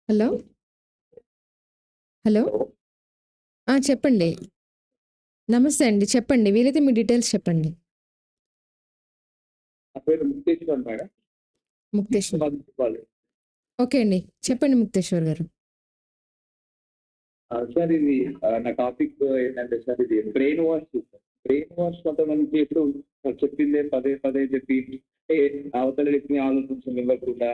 Hello! Hello! Hello! చెప్పండి. నమస్తే అండి. చెప్పండి. వీలైతే మీ డీటెయిల్స్ చెప్పండి. నా పేరు ముక్తేశ్వర్ మేడం. ముక్తేశ్వర్. చెప్పాలి. ఓకే అండి. చెప్పండి ముక్తేశ్వర్ గారు. సార్ ఇది నా టాపిక్ ఏంటంటే సార్ ఇది బ్రెయిన్ వాష్. బ్రెయిన్ వాష్ కొంతమందికి ఎప్పుడు చెప్పిందే పదే పదే చెప్పి అవతల వ్యక్తిని ఆలోచించనివ్వకుండా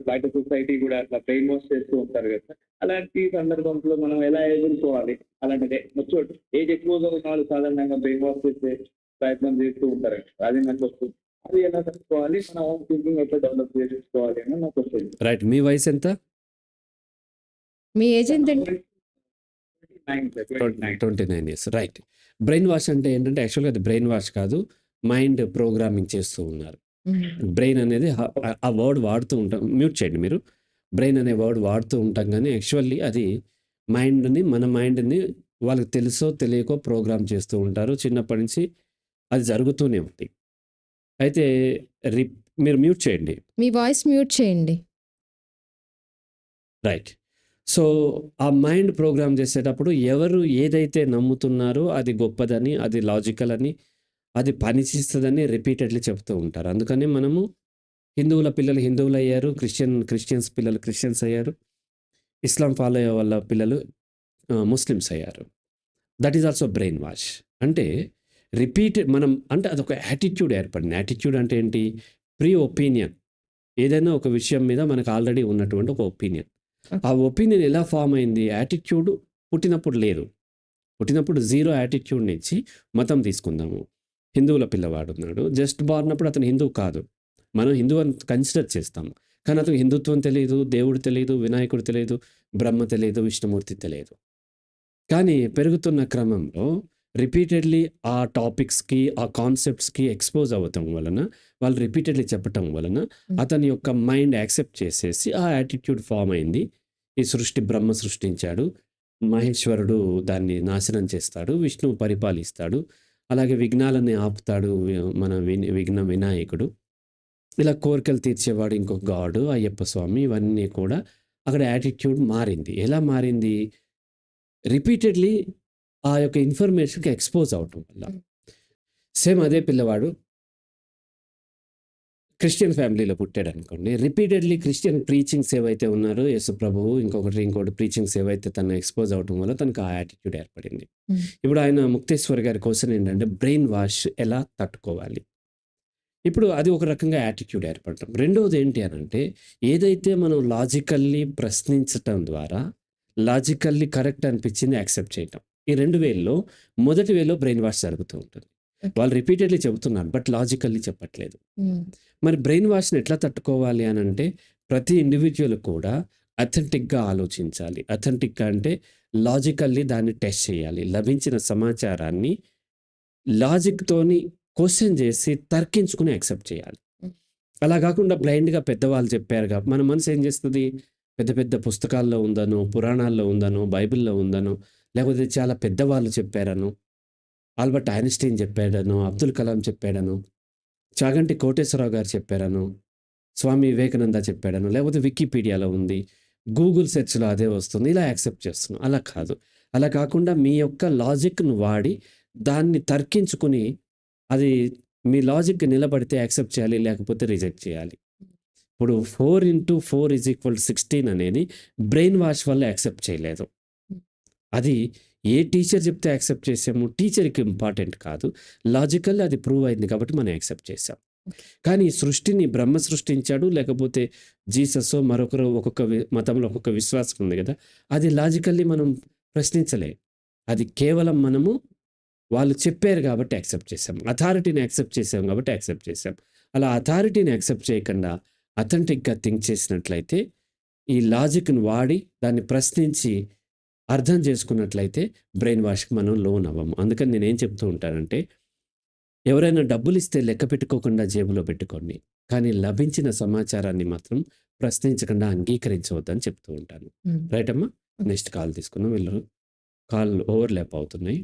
బయట సొసైటీ కూడా అట్లా బ్రెయిన్ వాష్ చేస్తూ ఉంటారు కదా! అలాంటి సందర్భంలో మనం ఎలా ఎదుర్కోవాలి? అలాంటిదే మెచ్యూర్డ్ ఏజ్ ఎక్కువగా ఉన్న వాళ్ళు సాధారణంగా బ్రెయిన్ వాష్ చేసే ప్రయత్నం చేస్తూ ఉంటారు. అది నా క్వెషన్. అది ఎలా తట్టుకోవాలి? మన ఓన్ థింకింగ్ ఎట్లా డెవలప్ చేసుకోవాలి అని నా క్వెషన్. రైట్. మీ వయసు ఎంత? మీ ఏజ్ ఎంతండి? 29 ఇయర్స్. రైట్. బ్రెయిన్ వాష్ అంటే ఏంటంటే యాక్చువల్‌గా అది బ్రెయిన్ వాష్ కాదు. మైండ్ ప్రోగ్రామింగ్ చేస్తూ ఉన్నారు. బ్రెయిన్ అనేది ఆ వర్డ్ వాడుతూ ఉంటాం. మ్యూట్ చేయండి మీరు. బ్రెయిన్ అనే వర్డ్ వాడుతూ ఉంటాం కానీ యాక్చువల్లీ అది మన మైండ్‌ని వాళ్ళకి తెలుసో తెలియకో ప్రోగ్రామ్ చేస్తూ ఉంటారు. చిన్నప్పటి నుంచి అది జరుగుతూనే ఉంది. అయితే మీరు మ్యూట్ చేయండి. మీ వాయిస్ మ్యూట్ చేయండి. రైట్. సో, ఆ మైండ్ ప్రోగ్రామ్ చేసేటప్పుడు ఎవరు ఏదైతే నమ్ముతున్నారో అది గొప్పదని, అది లాజికల్ అని, అది పనిచేస్తదని రిపీటెడ్‌లీ చెప్తూ ఉంటారు. అందుకని మనము హిందువుల పిల్లలు హిందువులయ్యారు. క్రిస్టియన్స్ పిల్లలు క్రిస్టియన్స్ అయ్యారు. ఇస్లాం ఫాలో అయ్యే వాళ్ళ పిల్లలు ముస్లిమ్స్ అయ్యారు. That is also brain wash. అంటే మనం అంటే అదొక యాటిట్యూడ్ ఏర్పడింది. యాటిట్యూడ్ అంటే ఏంటి? Pre opinion. ఏదైనా ఒక విషయం మీద మనకు ఆల్రెడీ ఉన్నటువంటి ఒక ఒపీనియన్. ఆ ఒపీనియన్ ఎలా ఫామ్ అయింది? యాటిట్యూడ్ పుట్టినప్పుడు లేదు. పుట్టినప్పుడు జీరో యాటిట్యూడ్ నుంచి మతం తీసుకుందాము. హిందువుల పిల్లవాడున్నాడు. జస్ట్ బార్నప్పుడు అతను హిందువు కాదు. మనం హిందువు అని కన్సిడర్ చేస్తాము. కానీ అతనికి హిందుత్వం తెలీదు, దేవుడు తెలీదు, వినాయకుడు తెలీదు, బ్రహ్మ తెలీదు, విష్ణుమూర్తి తెలీదు. కానీ పెరుగుతున్న క్రమంలో రిపీటెడ్‌లీ ఆ టాపిక్స్‌కి, ఆ కాన్సెప్ట్స్‌కి ఎక్స్‌పోజ్ అవ్వటం వలన, వాళ్ళు రిపీటెడ్‌లీ చెప్పటం వలన అతని యొక్క మైండ్ యాక్సెప్ట్ చేసేసి ఆ యాటిట్యూడ్ ఫామ్ అయింది. ఈ సృష్టి బ్రహ్మ సృష్టించాడు. మహేశ్వరుడు దాన్ని నాశనం చేస్తాడు. విష్ణువు పరిపాలిస్తాడు. అలాగే విఘ్నాలని ఆపుతాడు మన విఘ్న వినాయకుడు. ఇలా కోరికలు తీర్చేవాడు ఇంకొక గాడు అయ్యప్ప స్వామి. ఇవన్నీ కూడా అక్కడ యాటిట్యూడ్ మారింది. ఎలా మారింది? రిపీటెడ్‌లీ ఆ యొక్క ఇన్ఫర్మేషన్‌కి ఎక్స్‌పోజ్ అవ్వటం వల్ల. సేమ్ అదే పిల్లవాడు క్రిస్టియన్ ఫ్యామిలీలో పుట్టాడనుకోండి. రిపీటెడ్‌లీ క్రిస్టియన్ ప్రీచింగ్స్ ఏవైతే ఉన్నారో యేసు ప్రభువు ఇంకోటి ప్రీచింగ్స్ ఏవైతే తను ఎక్స్‌పోజ్ అవ్వటం వల్ల తనకు ఆ యాటిట్యూడ్ ఏర్పడింది. ఇప్పుడు ఆయన ముక్తేశ్వర్ గారి క్వెషన్ ఏంటంటే బ్రెయిన్ వాష్ ఎలా తట్టుకోవాలి? ఇప్పుడు అది ఒక రకంగా యాటిట్యూడ్ ఏర్పడటం. రెండోది ఏంటి అనంటే ఏదైతే మనం లాజికల్లీ ప్రశ్నించటం ద్వారా లాజికల్లీ కరెక్ట్ అనిపించింది యాక్సెప్ట్ చేయటం. ఈ 2 వేల్లో మొదటి వేలో బ్రెయిన్ వాష్ జరుగుతూ ఉంటుంది. వాళ్ళు రిపీటెడ్‌లీ చెబుతున్నారు. బట్ లాజికల్లీ చెప్పట్లేదు. మరి బ్రెయిన్ వాష్‌ని ఎట్లా తట్టుకోవాలి అనంటే ప్రతి ఇండివిడ్యువల్ కూడా అథెంటిక్‌గా ఆలోచించాలి. అథెంటిక్‌గా అంటే లాజికల్లీ దాన్ని టెస్ట్ చేయాలి. లభించిన సమాచారాన్ని లాజిక్‌తోని క్వెషన్ చేసి తర్కించుకుని యాక్సెప్ట్ చేయాలి. అలా కాకుండా బ్లైండ్‌గా పెద్దవాళ్ళు చెప్పారుగా మన మనసు ఏం చేస్తది? పెద్ద పెద్ద పుస్తకాల్లో ఉందనో, పురాణాల్లో ఉందనో, బైబిల్‌లో ఉందనో, లేకపోతే చాలా పెద్దవాళ్ళు చెప్పారనో, ఆల్బర్ట్ ఐన్‌స్టీన్ చెప్పాడనో, అబ్దుల్ కలాం చెప్పాడనో, చాగంటి కోటేశ్వరరావు గారు చెప్పారనో, స్వామి వివేకానంద చెప్పాడనో, లేకపోతే వికీపీడియాలో ఉంది. గూగుల్ సెర్చ్‌లో అదే వస్తుంది. ఇలా యాక్సెప్ట్ చేస్తున్నాం. అలా కాదు. అలా కాకుండా మీ యొక్క లాజిక్‌ను వాడి దాన్ని తర్కించుకుని అది మీ లాజిక్‌కి నిలబడితే యాక్సెప్ట్ చేయాలి. లేకపోతే రిజెక్ట్ చేయాలి. ఇప్పుడు 4 × 4 = 16 అనేది బ్రెయిన్ వాష్ వల్ల యాక్సెప్ట్ చేయలేదు. అది ఏ టీచర్ చెప్తే యాక్సెప్ట్ చేసాము. టీచర్‌కి ఇంపార్టెంట్ కాదు. లాజికల్లీ అది ప్రూవ్ అయింది కాబట్టి మనం యాక్సెప్ట్ చేసాం. కానీ ఈ సృష్టిని బ్రహ్మ సృష్టించాడు. లేకపోతే జీససో మరొకరు ఒక్కొక్క మతంలో ఒక్కొక్క విశ్వాసం ఉంది కదా! అది లాజికల్లీ మనం ప్రశ్నించలే. అది కేవలం మనము వాళ్ళు చెప్పారు కాబట్టి యాక్సెప్ట్ చేసాం. అథారిటీని యాక్సెప్ట్ చేసాం కాబట్టి యాక్సెప్ట్ చేసాం. అలా అథారిటీని యాక్సెప్ట్ చేయకుండా అథెంటిక్‌గా థింక్ చేసినట్లయితే ఈ లాజిక్‌ని వాడి దాన్ని ప్రశ్నించి అర్థం చేసుకున్నట్లయితే బ్రెయిన్ వాష్‌కి మనం లోన్ అవ్వము. అందుకని నేనేం చెప్తూ ఉంటానంటే ఎవరైనా డబ్బులిస్తే లెక్క పెట్టుకోకుండా జేబులో పెట్టుకోండి. కానీ లభించిన సమాచారాన్ని మాత్రం ప్రశ్నించకుండా అంగీకరించవద్దని చెప్తూ ఉంటాను. రైట్ అమ్మా? నెక్స్ట్ కాల్ తీసుకుందాం. వీళ్ళు కాల్ ఓవర్‌లాప్ అవుతున్నాయి.